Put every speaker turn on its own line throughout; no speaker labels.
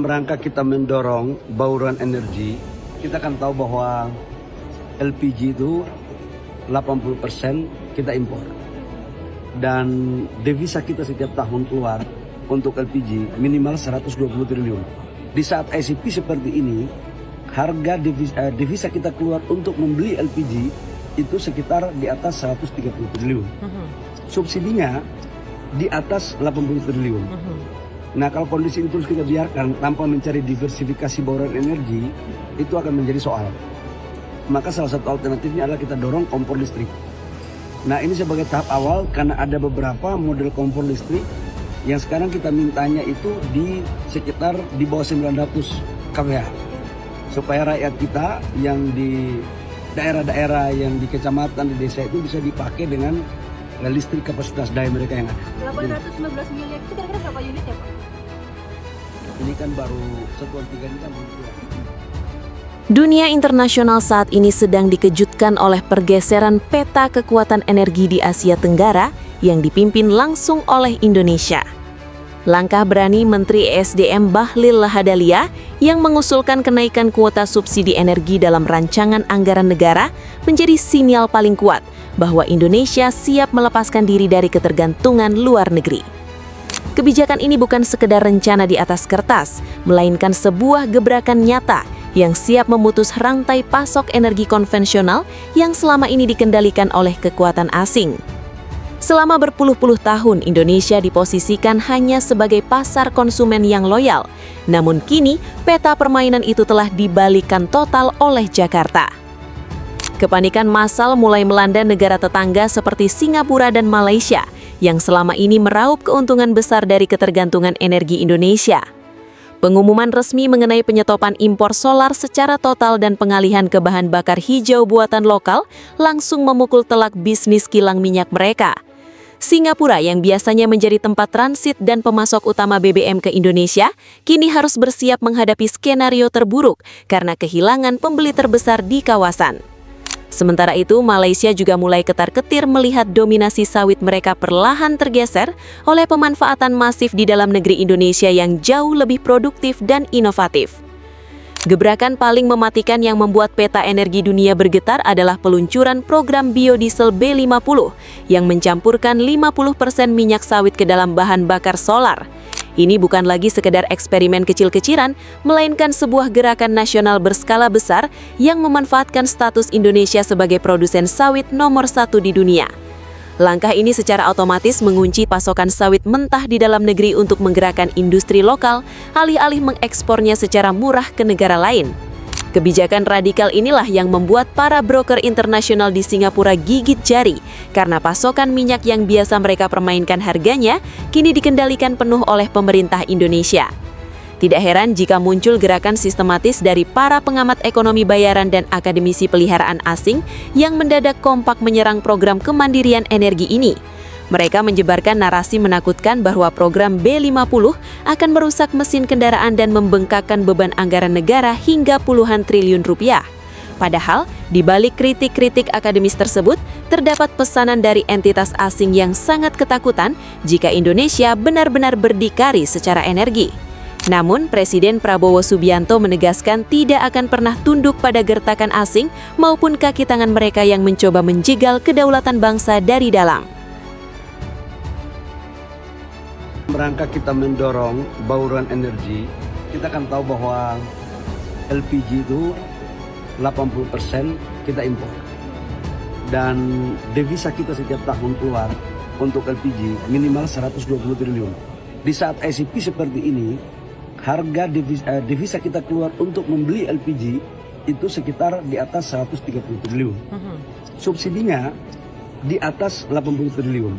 Rangka kita mendorong bauran energi, kita kan tahu bahwa LPG itu 80% kita impor. Dan devisa kita setiap tahun keluar untuk LPG minimal 120 triliun. Di saat ICP seperti ini, harga devisa kita keluar untuk membeli LPG itu sekitar di atas 130 triliun. Subsidinya di atas 80 triliun. Nah, kalau kondisi itu terus kita biarkan tanpa mencari diversifikasi bauran energi, itu akan menjadi soal. Maka salah satu alternatifnya adalah kita dorong kompor listrik. Nah, ini sebagai tahap awal karena ada beberapa model kompor listrik yang sekarang kita mintanya itu di sekitar di bawah 900 kWh. Supaya rakyat kita yang di daerah-daerah yang di kecamatan, di desa itu bisa dipakai dengan listrik kapasitas daya mereka yang ada.
815 miliar itu kira-kira berapa unit ya Pak?
Ini kan baru satuan 3 ini kan belum keluar.
Dunia internasional saat ini sedang dikejutkan oleh pergeseran peta kekuatan energi di Asia Tenggara yang dipimpin langsung oleh Indonesia. Langkah berani Menteri ESDM Bahlil Lahadalia yang mengusulkan kenaikan kuota subsidi energi dalam rancangan anggaran negara menjadi sinyal paling kuat bahwa Indonesia siap melepaskan diri dari ketergantungan luar negeri. Kebijakan ini bukan sekedar rencana di atas kertas, melainkan sebuah gebrakan nyata yang siap memutus rantai pasok energi konvensional yang selama ini dikendalikan oleh kekuatan asing. Selama berpuluh-puluh tahun, Indonesia diposisikan hanya sebagai pasar konsumen yang loyal. Namun kini, peta permainan itu telah dibalikkan total oleh Jakarta. Kepanikan massal mulai melanda negara tetangga seperti Singapura dan Malaysia, yang selama ini meraup keuntungan besar dari ketergantungan energi Indonesia. Pengumuman resmi mengenai penyetopan impor solar secara total dan pengalihan ke bahan bakar hijau buatan lokal langsung memukul telak bisnis kilang minyak mereka. Singapura yang biasanya menjadi tempat transit dan pemasok utama BBM ke Indonesia, kini harus bersiap menghadapi skenario terburuk karena kehilangan pembeli terbesar di kawasan. Sementara itu, Malaysia juga mulai ketar-ketir melihat dominasi sawit mereka perlahan tergeser oleh pemanfaatan masif di dalam negeri Indonesia yang jauh lebih produktif dan inovatif. Gebrakan paling mematikan yang membuat peta energi dunia bergetar adalah peluncuran program biodiesel B50 yang mencampurkan 50% minyak sawit ke dalam bahan bakar solar. Ini bukan lagi sekedar eksperimen kecil-kecilan, melainkan sebuah gerakan nasional berskala besar yang memanfaatkan status Indonesia sebagai produsen sawit nomor 1 di dunia. Langkah ini secara otomatis mengunci pasokan sawit mentah di dalam negeri untuk menggerakkan industri lokal, alih-alih mengekspornya secara murah ke negara lain. Kebijakan radikal inilah yang membuat para broker internasional di Singapura gigit jari karena pasokan minyak yang biasa mereka permainkan harganya kini dikendalikan penuh oleh pemerintah Indonesia. Tidak heran jika muncul gerakan sistematis dari para pengamat ekonomi bayaran dan akademisi peliharaan asing yang mendadak kompak menyerang program kemandirian energi ini. Mereka menyebarkan narasi menakutkan bahwa program B50 akan merusak mesin kendaraan dan membengkakkan beban anggaran negara hingga puluhan triliun rupiah. Padahal, di balik kritik-kritik akademis tersebut, terdapat pesanan dari entitas asing yang sangat ketakutan jika Indonesia benar-benar berdikari secara energi. Namun, Presiden Prabowo Subianto menegaskan tidak akan pernah tunduk pada gertakan asing maupun kaki tangan mereka yang mencoba menjegal kedaulatan bangsa dari dalam.
Rangka kita mendorong bauran energi, kita kan tahu bahwa LPG itu 80% kita impor. Dan devisa kita setiap tahun keluar untuk LPG minimal 120 triliun. Di saat ICP seperti ini, harga devisa kita keluar untuk membeli LPG itu sekitar di atas 130 triliun. Subsidinya di atas 80 triliun.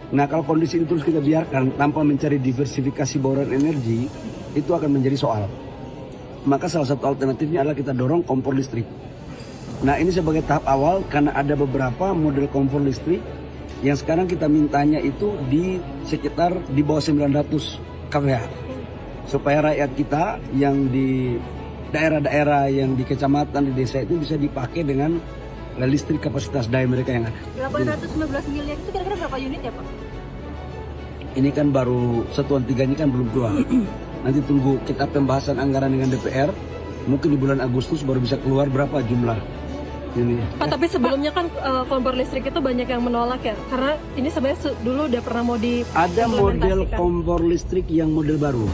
Nah, kalau kondisi itu terus kita biarkan tanpa mencari diversifikasi bauran energi, itu akan menjadi soal. Maka salah satu alternatifnya adalah kita dorong kompor listrik. Nah, ini sebagai tahap awal karena ada beberapa model kompor listrik yang sekarang kita mintanya itu di sekitar di bawah 900 kWh. Supaya rakyat kita yang di daerah-daerah yang di kecamatan, di desa itu bisa dipakai dengan listrik kapasitas daya mereka yang ada.
815 miliar itu kira-kira berapa unit ya Pak?
Ini kan baru satuan 3 ini kan belum keluar. Nanti tunggu kita pembahasan anggaran dengan DPR. Mungkin di bulan Agustus baru bisa keluar berapa jumlah ini.
Pak, tapi sebelumnya kan kompor listrik itu banyak yang menolak ya, karena ini sebenarnya dulu udah pernah mau
Ada model kompor listrik yang model baru.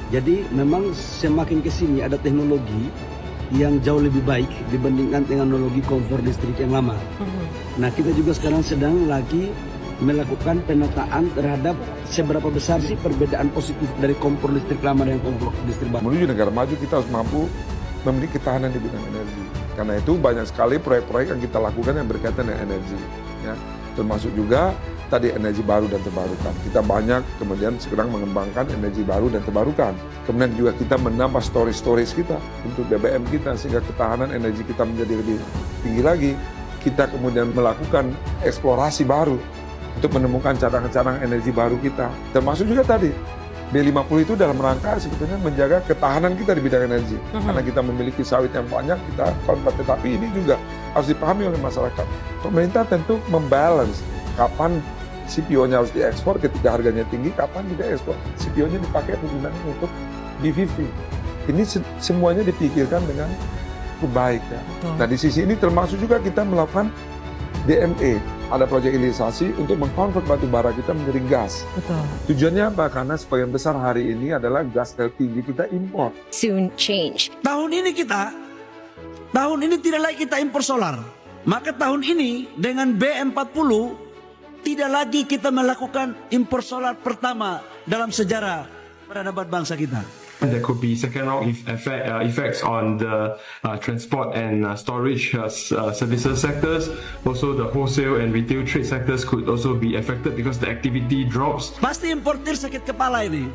Jadi memang semakin ke sini ada teknologi yang jauh lebih baik dibandingkan teknologi kompor listrik yang lama. Nah, kita juga sekarang sedang lagi melakukan penataan terhadap seberapa besar sih perbedaan positif dari kompor listrik lama dan kompor listrik baru.
Menuju negara maju kita harus mampu memiliki ketahanan di bidang energi. Karena itu banyak sekali proyek-proyek yang kita lakukan yang berkaitan dengan energi. Ya. Termasuk juga tadi energi baru dan terbarukan. Kita banyak kemudian sekarang mengembangkan energi baru dan terbarukan. Kemudian juga kita menambah storage kita untuk BBM kita sehingga ketahanan energi kita menjadi lebih tinggi lagi. Kita kemudian melakukan eksplorasi baru untuk menemukan cadangan-cadangan energi baru kita. Termasuk juga tadi, B50 itu dalam rangka sebetulnya menjaga ketahanan kita di bidang energi. Karena kita memiliki sawit yang banyak, kita konvert. Tetapi ini juga harus dipahami oleh masyarakat. Pemerintah tentu membalance kapan CPO-nya harus diekspor ketika harganya tinggi, kapan tidak ekspor. CPO-nya dipakai penggunaan untuk B50. Ini semuanya dipikirkan dengan baik. Ya. Nah di sisi ini termasuk juga kita melakukan DME. Ada proyek hilirisasi untuk mengkonvert batu bara kita menjadi gas.
Betul.
Tujuannya apa? Karena sebagian besar hari ini adalah gas LPG kita impor.
Soon change.
Tahun ini tidak lagi kita impor solar. Maka tahun ini dengan B40 tidak lagi kita melakukan impor solar pertama dalam sejarah peradaban bangsa kita.
There could be second-round effects on the transport and storage services sectors. Also, the wholesale and retail trade sectors could also be affected because the activity drops.
Pasti importir sakit kepala ini.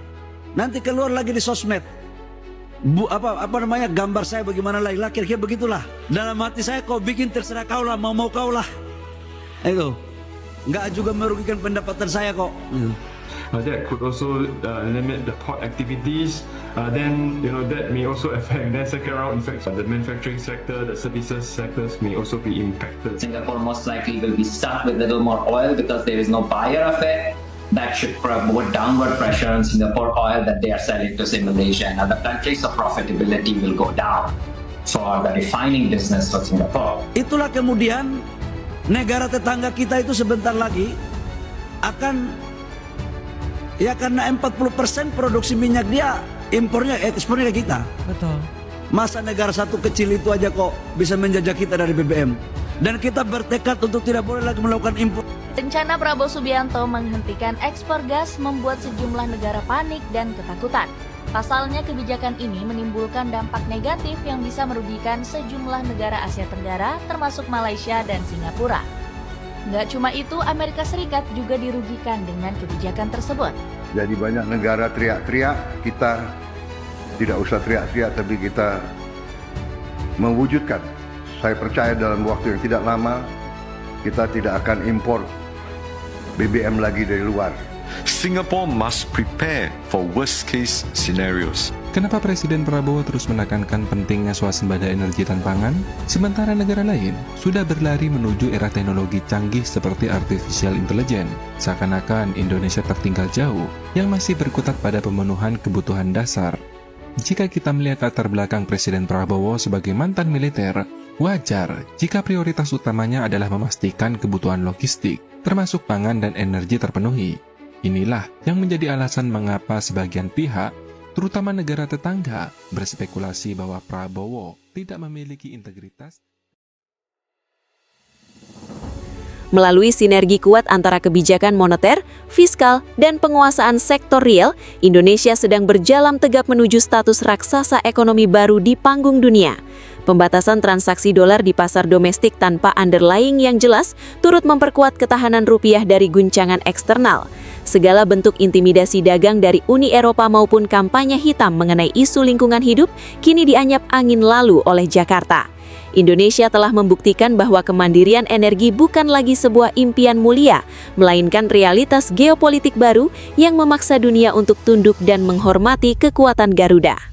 Nanti keluar lagi di sosmed. Apa namanya gambar saya bagaimana laki-laki, kira-kira begitulah. Dalam hati saya kau bikin terserah kau lah, mau kau lah. Itu nggak juga merugikan pendapatan saya kok.
That could also limit the port activities. Then that may also affect then second round effects on the manufacturing sector, the services sectors may also be impacted.
Singapore most likely will be stuck with little more oil because there is no buyer of it. That should put downward pressure on Singapore oil that they are selling to say Malaysia and other countries, so profitability will go down for the refining business for Singapore.
Itulah kemudian negara tetangga kita itu sebentar lagi akan ya karena 40% produksi minyak dia ekspornya ke kita.
Betul.
Masa negara satu kecil itu aja kok bisa menjajah kita dari BBM. Dan kita bertekad untuk tidak boleh lagi melakukan impor.
Rencana Prabowo Subianto menghentikan ekspor gas membuat sejumlah negara panik dan ketakutan. Pasalnya kebijakan ini menimbulkan dampak negatif yang bisa merugikan sejumlah negara Asia Tenggara termasuk Malaysia dan Singapura. Nggak cuma itu, Amerika Serikat juga dirugikan dengan kebijakan tersebut.
Jadi banyak negara teriak-teriak, kita tidak usah teriak-teriak, tapi kita mewujudkan. Saya percaya dalam waktu yang tidak lama, kita tidak akan impor BBM lagi dari luar.
Singapore must prepare for worst case scenarios.
Kenapa Presiden Prabowo terus menekankan pentingnya swasembada energi dan pangan, sementara negara lain sudah berlari menuju era teknologi canggih seperti artificial intelligence? Seakan-akan Indonesia tertinggal jauh yang masih berkutat pada pemenuhan kebutuhan dasar. Jika kita melihat latar belakang Presiden Prabowo sebagai mantan militer, wajar jika prioritas utamanya adalah memastikan kebutuhan logistik, termasuk pangan dan energi terpenuhi. Inilah yang menjadi alasan mengapa sebagian pihak, terutama negara tetangga, berspekulasi bahwa Prabowo tidak memiliki integritas.
Melalui sinergi kuat antara kebijakan moneter, fiskal, dan penguasaan sektor real, Indonesia sedang berjalan tegap menuju status raksasa ekonomi baru di panggung dunia. Pembatasan transaksi dolar di pasar domestik tanpa underlying yang jelas turut memperkuat ketahanan rupiah dari guncangan eksternal. Segala bentuk intimidasi dagang dari Uni Eropa maupun kampanye hitam mengenai isu lingkungan hidup kini dianyap angin lalu oleh Jakarta. Indonesia telah membuktikan bahwa kemandirian energi bukan lagi sebuah impian mulia, melainkan realitas geopolitik baru yang memaksa dunia untuk tunduk dan menghormati kekuatan Garuda.